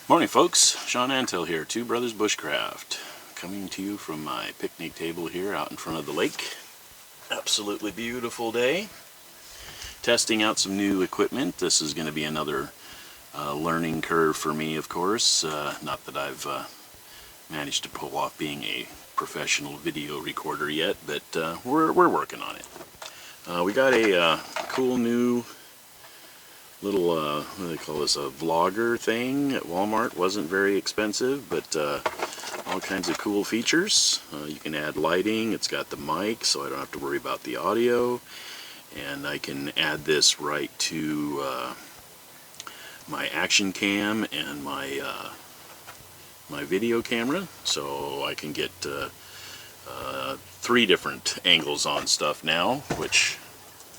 Morning folks, Sean Antel here, Two Brothers Bushcraft, coming to you from my picnic table here out in front of the lake. Absolutely beautiful day. Testing out some new equipment. This is going to be another learning curve for me, of course. Not that I've managed to pull off being a professional video recorder yet, but we're working on it. We got a cool new little, what do they call this, a vlogger thing at Walmart. Wasn't very expensive, but all kinds of cool features. You can add lighting, it's got the mic, so I don't have to worry about the audio, and I can add this right to my action cam and my my video camera, so I can get 3 different angles on stuff now, which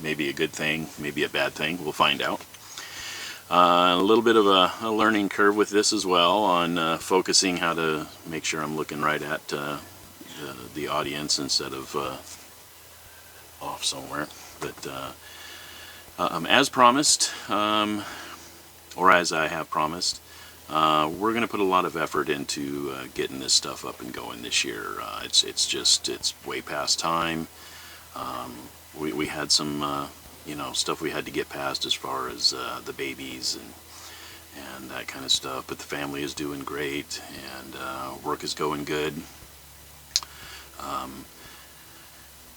may be a good thing, maybe a bad thing, we'll find out. A little bit of a learning curve with this as well on focusing, how to make sure I'm looking right at the audience instead of off somewhere. But as promised, or as I have promised, we're going to put a lot of effort into getting this stuff up and going this year. It's way past time. We had some stuff we had to get past as far as the babies and that kind of stuff, but the family is doing great, and work is going good.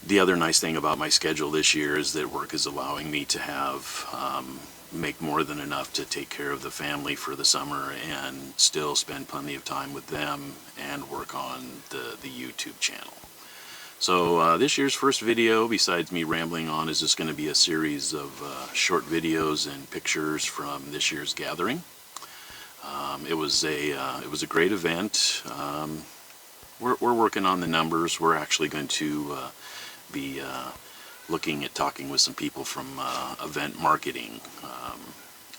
The other nice thing about my schedule this year is that work is allowing me to have make more than enough to take care of the family for the summer and still spend plenty of time with them and work on the YouTube channel. So this year's first video, besides me rambling on, is just going to be a series of short videos and pictures from this year's gathering. It was a great event. We're working on the numbers. We're actually going to be looking at talking with some people from event marketing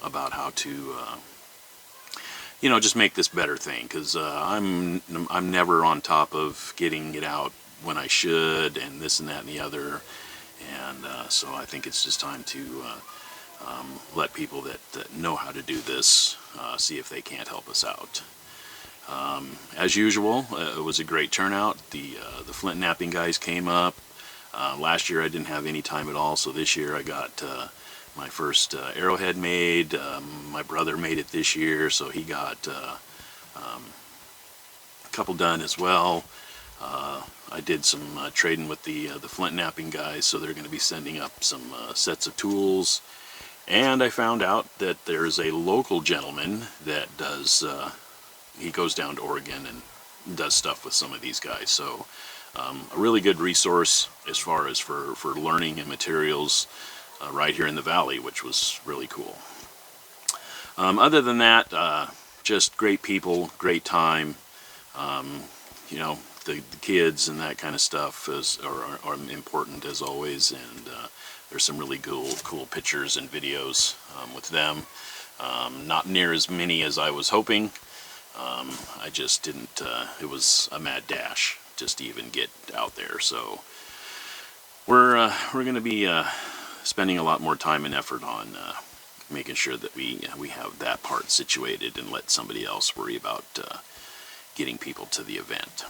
about how to just make this better thing, because I'm never on top of getting it out when I should, and this and that and the other, and so I think it's just time to let people that know how to do this see if they can't help us out. As usual, it was a great turnout. The flint knapping guys came up. Last year I didn't have any time at all, so this year I got my first arrowhead made. My brother made it this year, so he got a couple done as well. I did some trading with the flint knapping guys, so they're going to be sending up some sets of tools. And I found out that there's a local gentleman that does, he goes down to Oregon and does stuff with some of these guys. So a really good resource as far as for learning and materials right here in the valley, which was really cool. Other than that, just great people, great time. The kids and that kind of stuff are important as always, and there's some really cool pictures and videos with them. Not near as many as I was hoping. I just didn't, it was a mad dash just to even get out there. So we're going to be spending a lot more time and effort on making sure that we have that part situated and let somebody else worry about getting people to the event.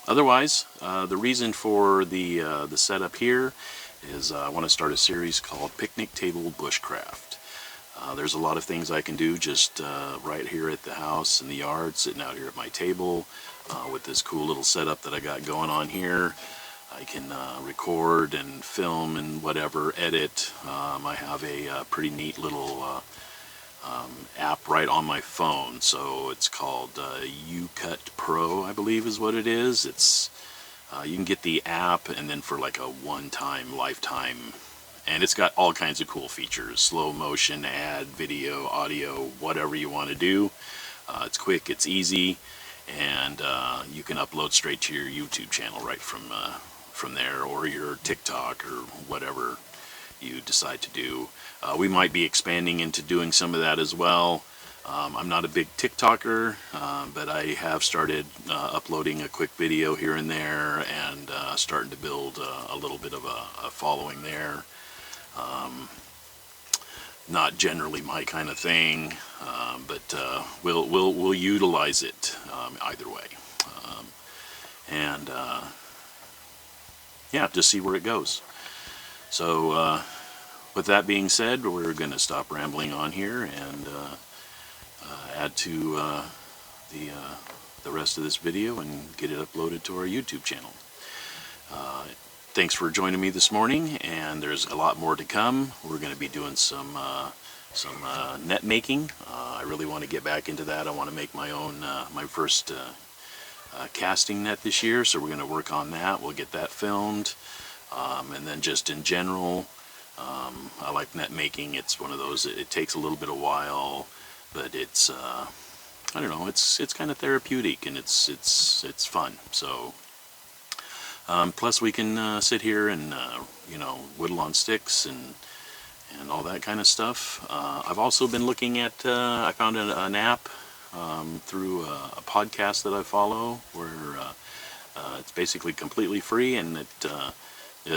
Otherwise, the reason for the setup here is I want to start a series called Picnic Table Bushcraft. There's a lot of things I can do just right here at the house in the yard, sitting out here at my table with this cool little setup that I got going on here. I can record and film and whatever, edit. I have a pretty neat little app right on my phone, so it's called UCut Pro, I believe is what it is. It's you can get the app, and then for like a one-time lifetime, and it's got all kinds of cool features: slow motion, add video, audio, whatever you want to do. It's quick, it's easy, and you can upload straight to your YouTube channel right from there, or your TikTok, or whatever you decide to do. We might be expanding into doing some of that as well. I'm not a big TikToker, but I have started uploading a quick video here and there, and starting to build a little bit of a following there. not generally my kind of thing, but we'll utilize it either way, and yeah, just see where it goes. So with that being said, we're going to stop rambling on here and add to the rest of this video and get it uploaded to our YouTube channel. Thanks for joining me this morning, and there's a lot more to come. We're going to be doing some net making. I really want to get back into that. I want to make my own, my first casting net this year, so we're going to work on that. We'll get that filmed, and then just in general, I like net making. It's one of those, it takes a little bit of while, but it's I don't know, it's kind of therapeutic, and it's fun. So plus we can sit here and you know, whittle on sticks and all that kind of stuff. I've also been looking at I found an app through a podcast that I follow where it's basically completely free, and it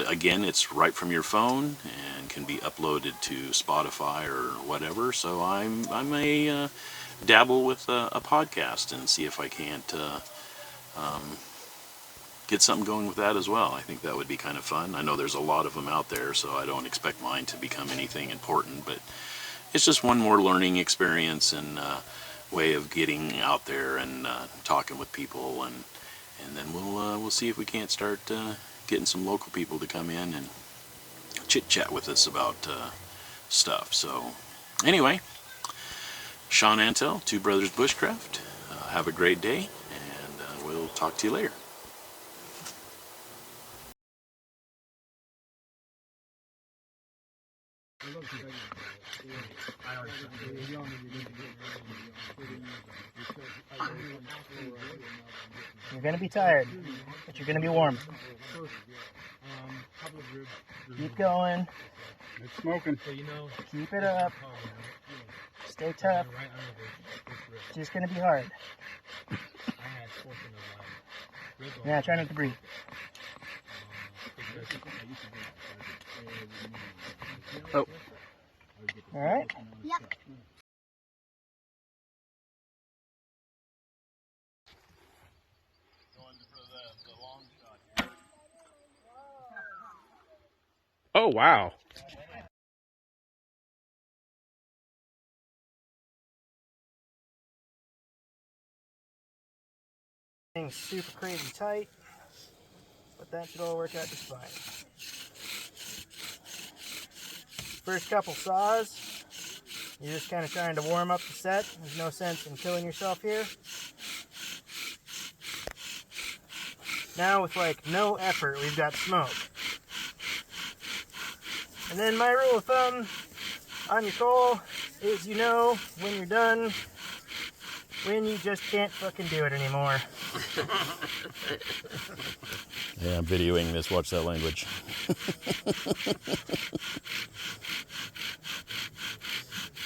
again, it's right from your phone and can be uploaded to Spotify or whatever. So I may dabble with a podcast and see if I can't get something going with that as well. I think that would be kind of fun. I know there's a lot of them out there, so I don't expect mine to become anything important, but it's just one more learning experience and way of getting out there and talking with people, and then we'll see if we can't start getting some local people to come in and chit chat with us about stuff. So anyway, Sean Antel, Two Brothers Bushcraft. Have a great day, and we'll talk to you later. You're going to be tired, but you're going to be warm. Keep going. It's smoking. Keep it up. Stay tough. It's just going to be hard. Yeah, try not to breathe. Oh. All right? Yep. Oh, wow. Thing's super crazy tight, but that should all work out just fine. First couple saws, you're just kind of trying to warm up the set. There's no sense in killing yourself here. Now with like no effort, we've got smoke. And then my rule of thumb on your coal is, you know when you're done, when you just can't fucking do it anymore. Yeah, I'm videoing this. Watch that language.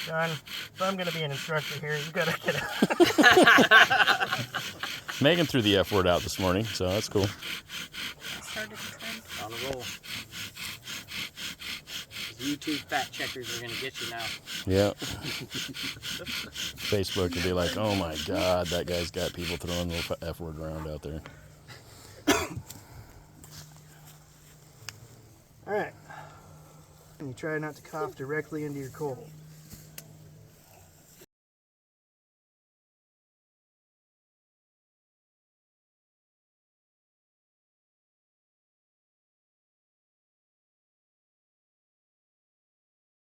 John, if I'm going to be an instructor here, you got to get it. Megan threw the F word out this morning, so that's cool. On a roll. YouTube fact checkers are going to get you now. Yeah. Facebook would be like, oh my God, that guy's got people throwing the F word around out there. All right. And you try not to cough directly into your coal.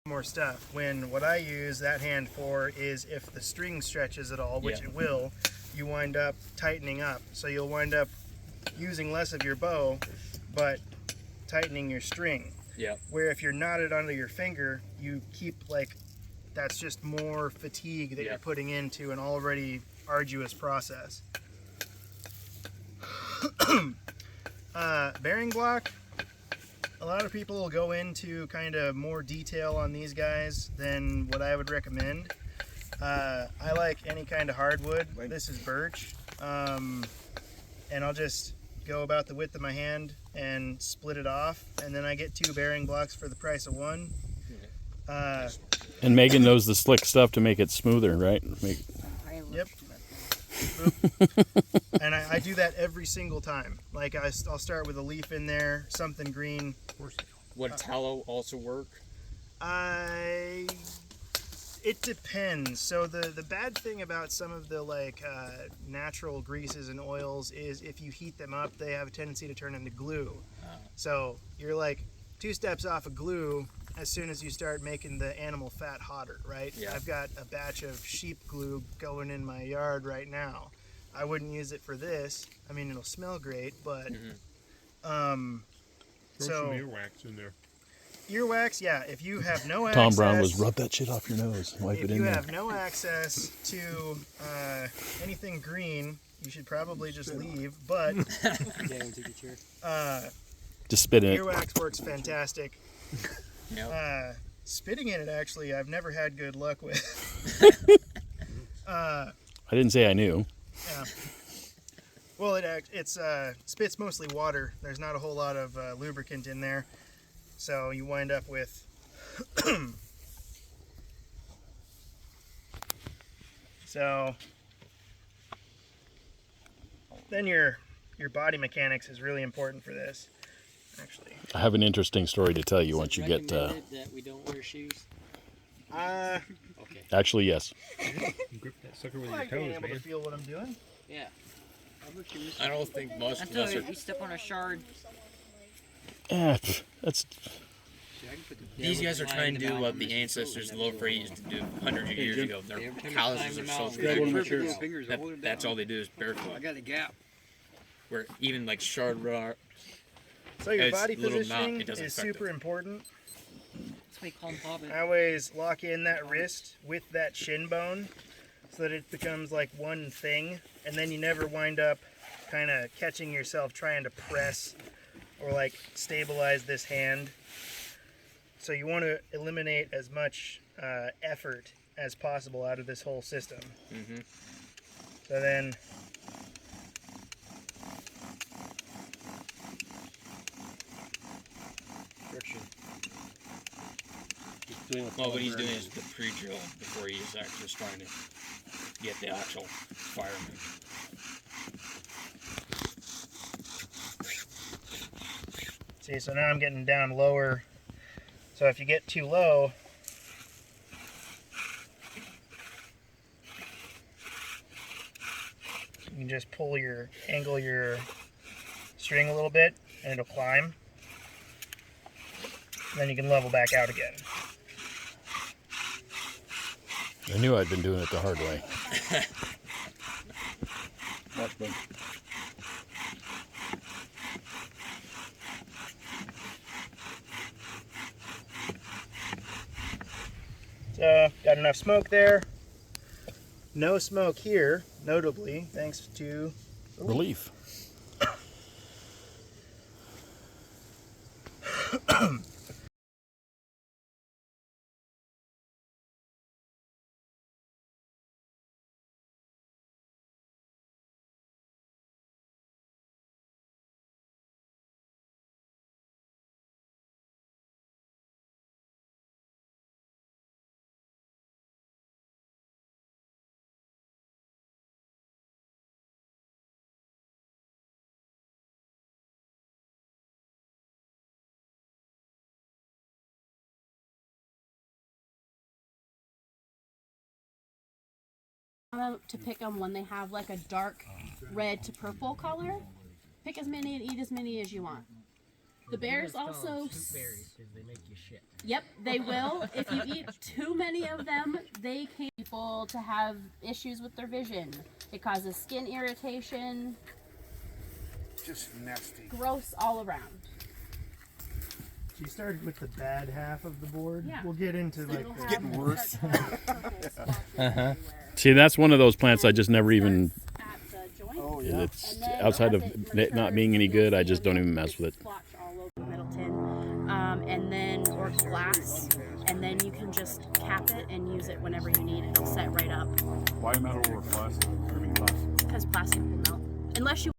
More stuff. When what I use that hand for is if the string stretches at all, which it will, you wind up tightening up. So you'll wind up using less of your bow, but tightening your string. Yeah. Where if you're knotted under your finger, you keep like, that's just more fatigue that you're putting into an already arduous process. Bearing block. A lot of people will go into kind of more detail on these guys than what I would recommend. I like any kind of hardwood. This is birch. And I'll just go about the width of my hand and split it off. And then I get 2 bearing blocks for the price of 1. And Megan knows the slick stuff to make it smoother, right? Yep. And I do that every single time. Like I'll start with a leaf in there, something green. Would tallow also work? It depends. So the bad thing about some of the natural greases and oils is if you heat them up, they have a tendency to turn into glue. So you're like 2 steps off of glue as soon as you start making the animal fat hotter, right? Yeah. I've got a batch of sheep glue going in my yard right now. I wouldn't use it for this. I mean, it'll smell great, but Throw some earwax in there. earwax, yeah. If you have no access, Tom Brown was rub that shit off your nose. Wipe if it in you there. have no access to anything green, you should probably just leave. But Just spit in it. earwax works fantastic. Yep. Spitting in it, actually, I've never had good luck with. I didn't say I knew. Yeah. Well, it's spit's mostly water. There's not a whole lot of lubricant in there, so you wind up with. So then your body mechanics is really important for this. Actually, I have an interesting story to tell you once you get. That we don't wear shoes. okay. Actually, yes. Grip that sucker with I your like being toes, able to man. feel what I'm doing. Yeah. I don't think most of us are. You step on a shard. That's These guys are trying to do what the ancestors of Low Freight used to do hundreds of years ago. Their calluses are so thick. That's all they do is barefoot. I got a gap. Where even like shard rock. So your It's body a little knot, positioning it doesn't is affect super it. important. That's why you call them bobbin. I always lock in that wrist with that shin bone so that it becomes like one thing, and then you never wind up kind of catching yourself trying to press or like stabilize this hand. So you want to eliminate as much effort as possible out of this whole system. So then Well, what he's doing is the pre-drill before he's actually just trying to get the actual fireman. see, so now I'm getting down lower. So if you get too low, you can just angle your string a little bit and it'll climb. And then you can level back out again. I knew I'd been doing it the hard way. So, got enough smoke there. No smoke here, notably, thanks to Relief. To pick them when they have like a dark red to purple color. Pick as many and eat as many as you want. The bears also. Berries because they make you shit. Yep, they will. If you eat too many of them, they can people to have issues with their vision. It causes skin irritation. Just nasty. Gross all around. She started with the bad half of the board. Yeah. We'll get into So like you'll the have getting worse. start to have purple splotches everywhere. See, that's one of those plants I just never even. At the joint. Oh It's And then outside as of it it not being any good. I just don't even mess with it. Splotch all over the metal tin, and then or glass, and then you can just cap it and use it whenever you need. It'll set right up Why metal or plastic? I mean plastic. because plastic will melt unless you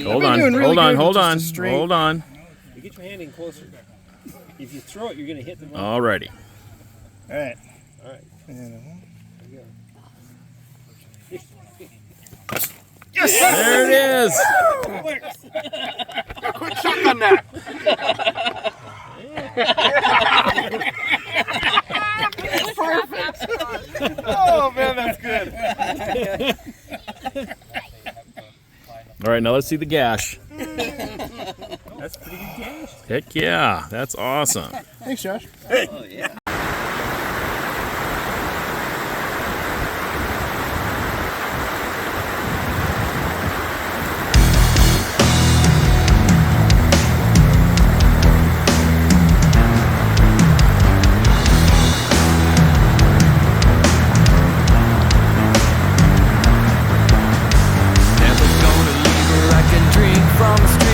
Hold on, doing really hold on, good hold with on, just a straight- hold on. You get your hand in closer. If you throw it, you're gonna hit the ball. Alrighty. All right. All right. There it is. Oh man, that's good. All right, now let's see the gash. That's pretty good gash. Heck yeah, that's awesome. Thanks, Josh. Never gonna leave her, I can drink from a